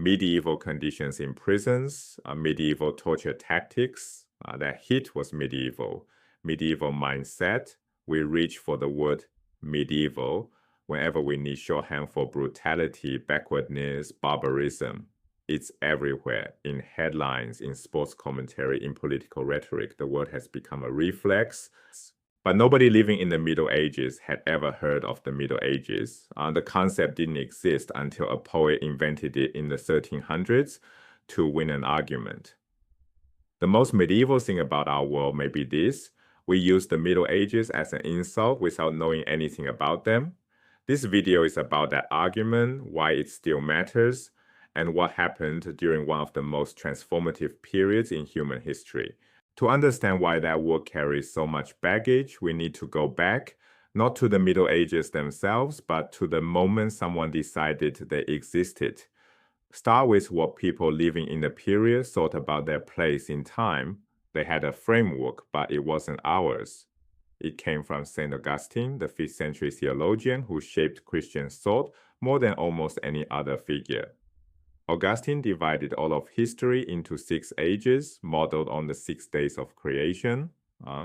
medieval conditions in prisons, medieval torture tactics. That heat was medieval. Medieval mindset. We reach for the word medieval whenever we need shorthand for brutality, backwardness, barbarism. It's everywhere, in headlines, in sports commentary, in political rhetoric. The word has become a reflex. But nobody living in the Middle Ages had ever heard of the Middle Ages. The concept didn't exist until a poet invented it in the 1300s to win an argument. The most medieval thing about our world may be this: we use the Middle Ages as an insult without knowing anything about them. This video is about that argument, why it still matters, and what happened during one of the most transformative periods in human history. To understand why that word carries so much baggage, we need to go back, not to the Middle Ages themselves, but to the moment someone decided they existed. Start with what people living in the period thought about their place in time. They had a framework, but it wasn't ours. It came from St. Augustine, the 5th century theologian who shaped Christian thought more than almost any other figure. Augustine divided all of history into 6 ages, modeled on the 6 days of creation.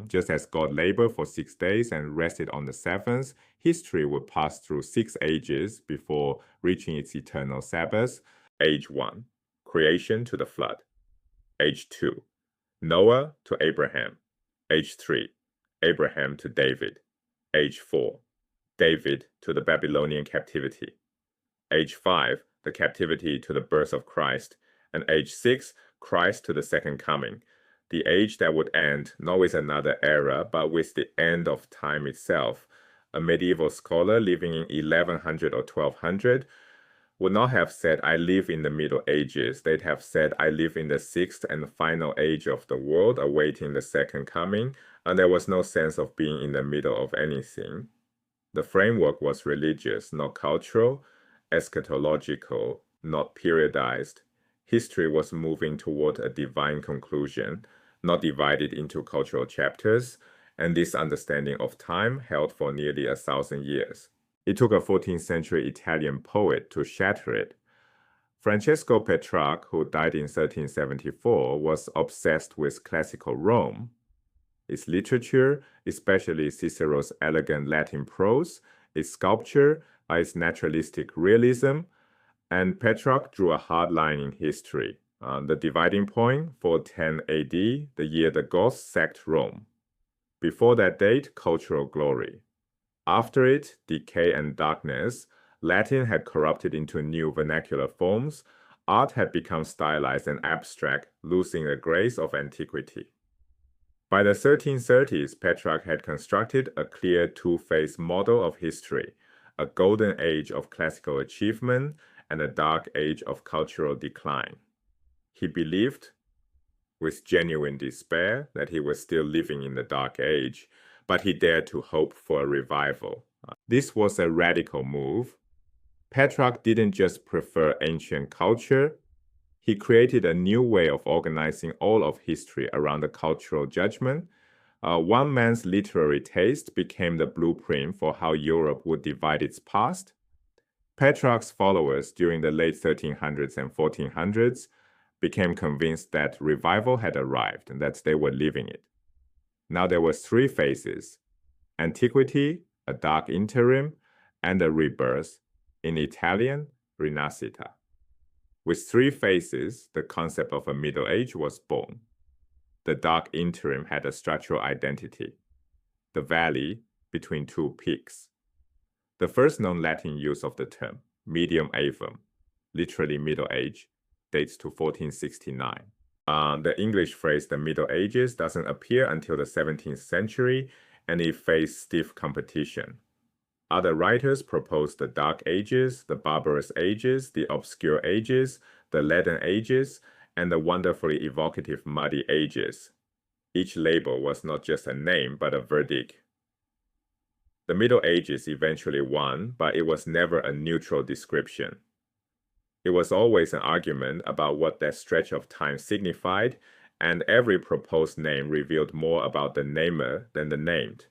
Just as God labored for 6 days and rested on the 7th, history would pass through 6 ages before reaching its eternal Sabbath. Age 1, creation to the flood. Age 2, Noah to Abraham. Age 3, Abraham to David. Age 4, David to the Babylonian captivity. Age 5, the captivity to the birth of Christ. And age 6, Christ to the second coming. The age that would end not with another era, but with the end of time itself. A medieval scholar living in 1100 or 1200 would not have said, I live in the Middle Ages. They'd have said, I live in the 6th and final age of the world, awaiting the second coming, and there was no sense of being in the middle of anything. The framework was religious, not cultural, eschatological, not periodized. History was moving toward a divine conclusion, not divided into cultural chapters, and this understanding of time held for nearly 1,000 years. It took a 14th century Italian poet to shatter it. Francesco Petrarch, who died in 1374, was obsessed with classical Rome. Its literature, especially Cicero's elegant Latin prose, its sculpture, its naturalistic realism, and Petrarch drew a hard line in history. The dividing point, 410 AD, the year the Goths sacked Rome. Before that date, cultural glory. After it, decay and darkness. Latin had corrupted into new vernacular forms. Art had become stylized and abstract, losing the grace of antiquity. By the 1330s, Petrarch had constructed a clear two-phase model of history, a golden age of classical achievement and a dark age of cultural decline. He believed, with genuine despair, that he was still living in the dark age, but he dared to hope for a revival. This was a radical move. Petrarch didn't just prefer ancient culture, he created a new way of organizing all of history around the cultural judgment. One man's literary taste became the blueprint for how Europe would divide its past. Petrarch's followers during the late 1300s and 1400s became convinced that revival had arrived and that they were living it. Now there were 3 phases: antiquity, a dark interim, and a rebirth, in Italian, rinascita. With 3 phases, the concept of a Middle Age was born. The dark interim had a structural identity, the valley between 2 peaks. The first known Latin use of the term, medium aevum, literally Middle Age, dates to 1469. The English phrase the Middle Ages doesn't appear until the 17th century, and it faced stiff competition. Other writers proposed the Dark Ages, the Barbarous Ages, the Obscure Ages, the Leaden Ages, and the wonderfully evocative Muddy Ages. Each label was not just a name, but a verdict. The Middle Ages eventually won, but it was never a neutral description. It was always an argument about what that stretch of time signified, and every proposed name revealed more about the namer than the named.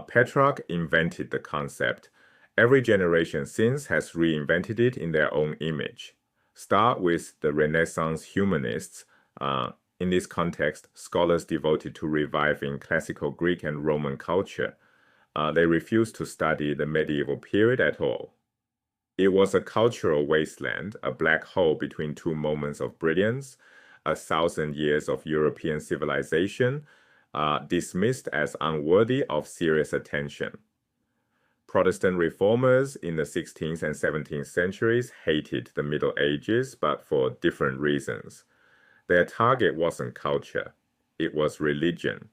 Petrarch invented the concept. Every generation since has reinvented it in their own image. Start with the Renaissance humanists. In this context, scholars devoted to reviving classical Greek and Roman culture. They refused to study the medieval period at all. It was a cultural wasteland, a black hole between two moments of brilliance, 1,000 years of European civilization, dismissed as unworthy of serious attention. Protestant reformers in the 16th and 17th centuries hated the Middle Ages, but for different reasons. Their target wasn't culture, it was religion.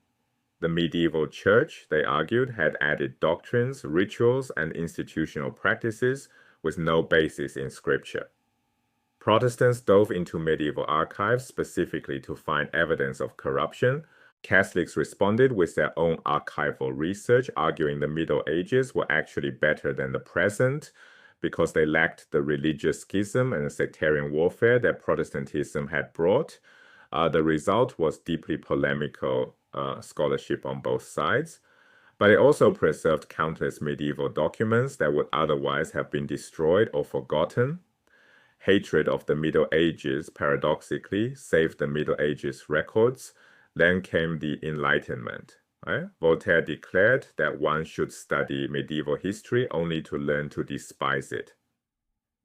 The medieval church, they argued, had added doctrines, rituals, and institutional practices with no basis in scripture. Protestants dove into medieval archives specifically to find evidence of corruption. Catholics responded with their own archival research, arguing the Middle Ages were actually better than the present because they lacked the religious schism and sectarian warfare that Protestantism had brought. The result was deeply polemical scholarship on both sides, but it also preserved countless medieval documents that would otherwise have been destroyed or forgotten. Hatred of the Middle Ages, paradoxically, saved the Middle Ages records. Then came the Enlightenment. Right? Voltaire declared that one should study medieval history only to learn to despise it.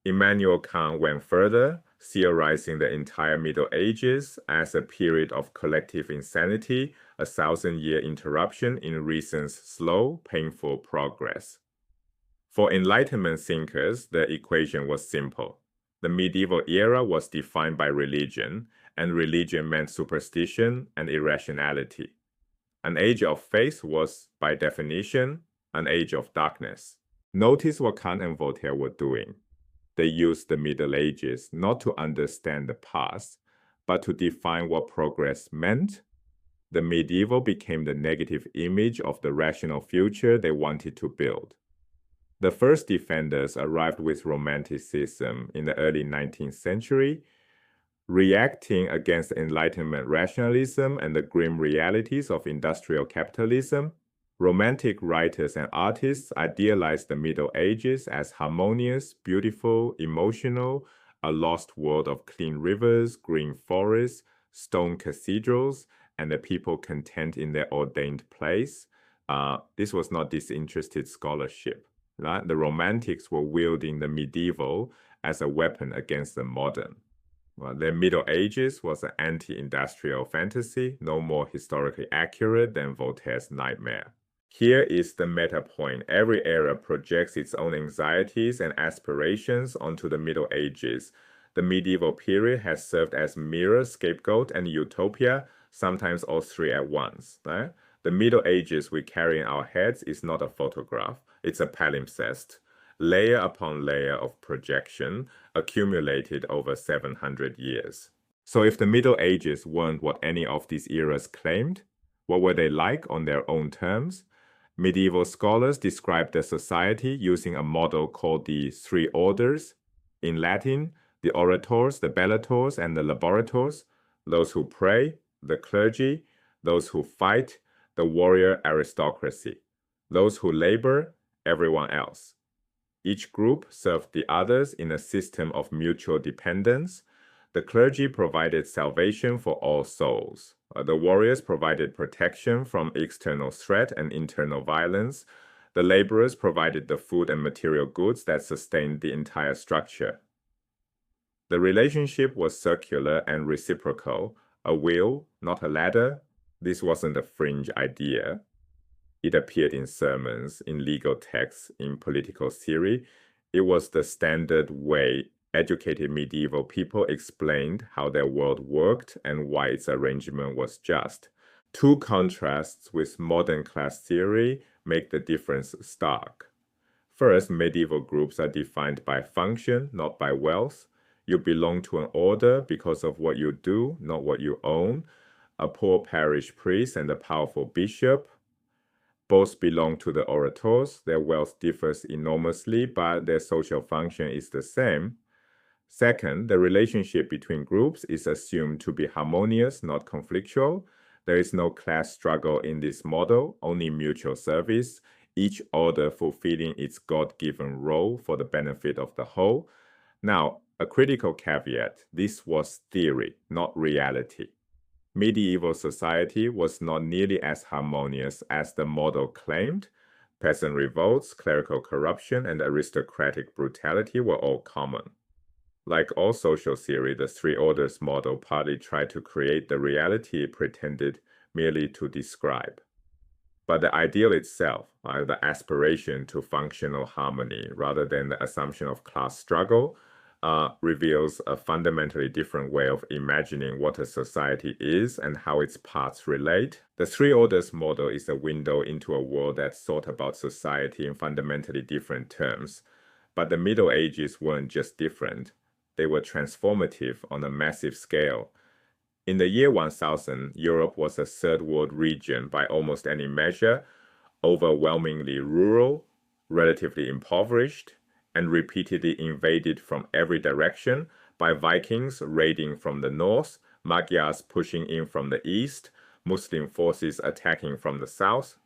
Immanuel Kant went further, theorizing the entire Middle Ages as a period of collective insanity, a 1,000-year interruption in reason's slow, painful progress. For Enlightenment thinkers, the equation was simple. The medieval era was defined by religion, and religion meant superstition and irrationality. An age of faith was, by definition, an age of darkness. Notice what Kant and Voltaire were doing. They used the Middle Ages not to understand the past, but to define what progress meant. The medieval became the negative image of the rational future they wanted to build. The first defenders arrived with Romanticism in the early 19th century, reacting against Enlightenment rationalism and the grim realities of industrial capitalism. Romantic writers and artists idealized the Middle Ages as harmonious, beautiful, emotional, a lost world of clean rivers, green forests, stone cathedrals, and the people content in their ordained place. This was not disinterested scholarship. Right? The Romantics were wielding the medieval as a weapon against the modern. Well, the Middle Ages was an anti-industrial fantasy, no more historically accurate than Voltaire's nightmare. Here is the meta point. Every era projects its own anxieties and aspirations onto the Middle Ages. The medieval period has served as mirror, scapegoat, and utopia, sometimes all three at once. Right? The Middle Ages we carry in our heads is not a photograph, it's a palimpsest, layer upon layer of projection accumulated over 700 years. So if the Middle Ages weren't what any of these eras claimed, what were they like on their own terms? Medieval scholars described the society using a model called the three orders. In Latin, the orators, the bellators, and the laborators, those who pray, the clergy, those who fight, the warrior aristocracy, those who labor, everyone else. Each group served the others in a system of mutual dependence. The clergy provided salvation for all souls. The warriors provided protection from external threat and internal violence. The laborers provided the food and material goods that sustained the entire structure. The relationship was circular and reciprocal, a wheel, not a ladder. This wasn't a fringe idea. It appeared in sermons, in legal texts, in political theory. It was the standard way educated medieval people explained how their world worked and why its arrangement was just. Two contrasts with modern class theory make the difference stark. First, medieval groups are defined by function, not by wealth. You belong to an order because of what you do, not what you own. A poor parish priest and a powerful bishop both belong to the orators. Their wealth differs enormously, but their social function is the same. Second, the relationship between groups is assumed to be harmonious, not conflictual. There is no class struggle in this model, only mutual service, each order fulfilling its God-given role for the benefit of the whole. Now, A critical caveat: this was theory, not reality. Medieval society was not nearly as harmonious as the model claimed. Peasant revolts, clerical corruption, and aristocratic brutality were all common. Like all social theory, the three orders model partly tried to create the reality it pretended merely to describe. But the ideal itself, the aspiration to functional harmony rather than the assumption of class struggle, reveals a fundamentally different way of imagining what a society is and how its parts relate. The three orders model is a window into a world that thought about society in fundamentally different terms. But the Middle Ages weren't just different, they were transformative on a massive scale. In the year 1000, Europe was a third world region by almost any measure, overwhelmingly rural, relatively impoverished, and repeatedly invaded from every direction by Vikings raiding from the north, Magyars pushing in from the east, Muslim forces attacking from the south.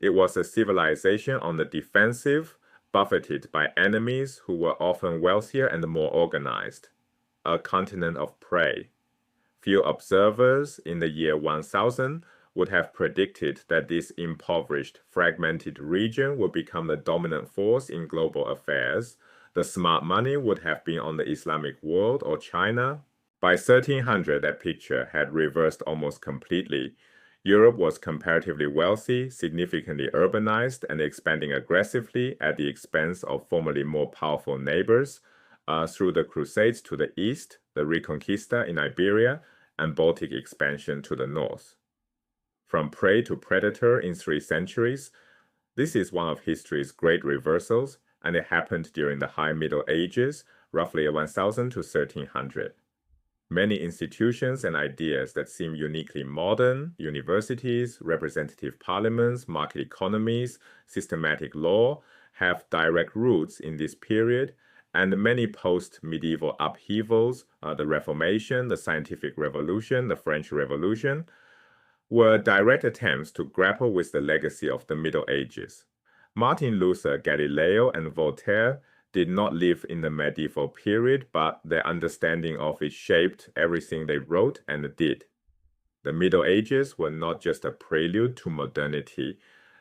It was a civilization on the defensive, buffeted by enemies who were often wealthier and more organized. A continent of prey. Few observers in the year 1000 would have predicted that this impoverished, fragmented region would become the dominant force in global affairs. The smart money would have been on the Islamic world or China. By 1300, that picture had reversed almost completely. Europe was comparatively wealthy, significantly urbanized, and expanding aggressively at the expense of formerly more powerful neighbors through the Crusades to the east, the Reconquista in Iberia, and Baltic expansion to the north. From prey to predator in 3 centuries, this is one of history's great reversals, and it happened during the High Middle Ages, roughly 1000 to 1300. Many institutions and ideas that seem uniquely modern, universities, representative parliaments, market economies, systematic law, have direct roots in this period, and many post-medieval upheavals, the Reformation, the Scientific Revolution, the French Revolution, were direct attempts to grapple with the legacy of the Middle Ages. Martin Luther, Galileo, and Voltaire did not live in the medieval period, but their understanding of it shaped everything they wrote and did. The Middle Ages were not just a prelude to modernity,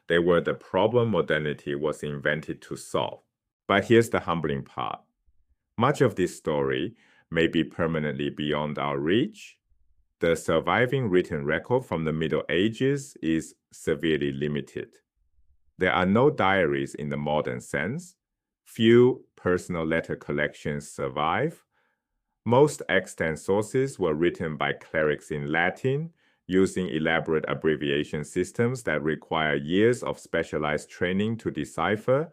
they were the problem modernity was invented to solve. But here's the humbling part. Much of this story may be permanently beyond our reach. The surviving written record from the Middle Ages is severely limited. There are no diaries in the modern sense. Few personal letter collections survive. Most extant sources were written by clerics in Latin, using elaborate abbreviation systems that require years of specialized training to decipher.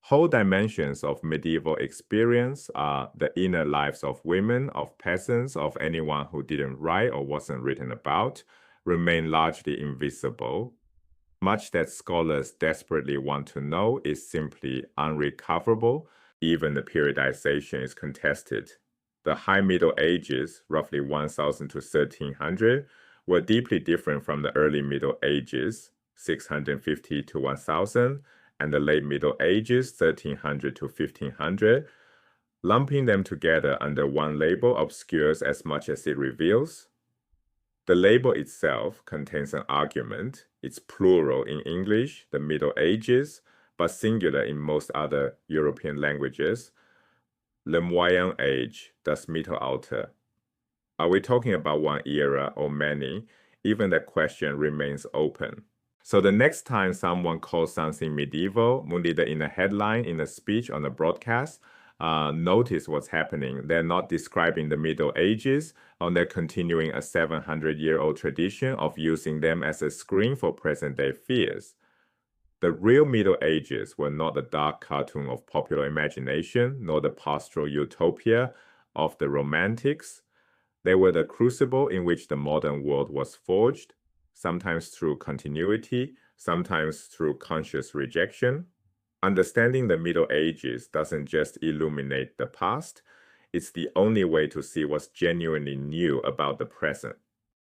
Whole dimensions of medieval experience are the inner lives of women, of peasants, of anyone who didn't write or wasn't written about, remain largely invisible. Much that scholars desperately want to know is simply unrecoverable. Even the periodization is contested. The High Middle Ages, roughly 1000 to 1300, were deeply different from the early Middle Ages, 650 to 1000, and the late Middle Ages, 1300 to 1500. Lumping them together under one label obscures as much as it reveals. The label itself contains an argument. It's plural in English, the Middle Ages, but singular in most other European languages. Le Moyen Age, das Mittelalter. Are we talking about one era or many? Even that question remains open. So the next time someone calls something medieval, either in a headline, in a speech, on a broadcast, notice what's happening. They're not describing the Middle Ages, or they're continuing a 700-year-old tradition of using them as a screen for present-day fears. The real Middle Ages were not the dark cartoon of popular imagination, nor the pastoral utopia of the Romantics. They were the crucible in which the modern world was forged, sometimes through continuity, sometimes through conscious rejection. Understanding the Middle Ages doesn't just illuminate the past, it's the only way to see what's genuinely new about the present.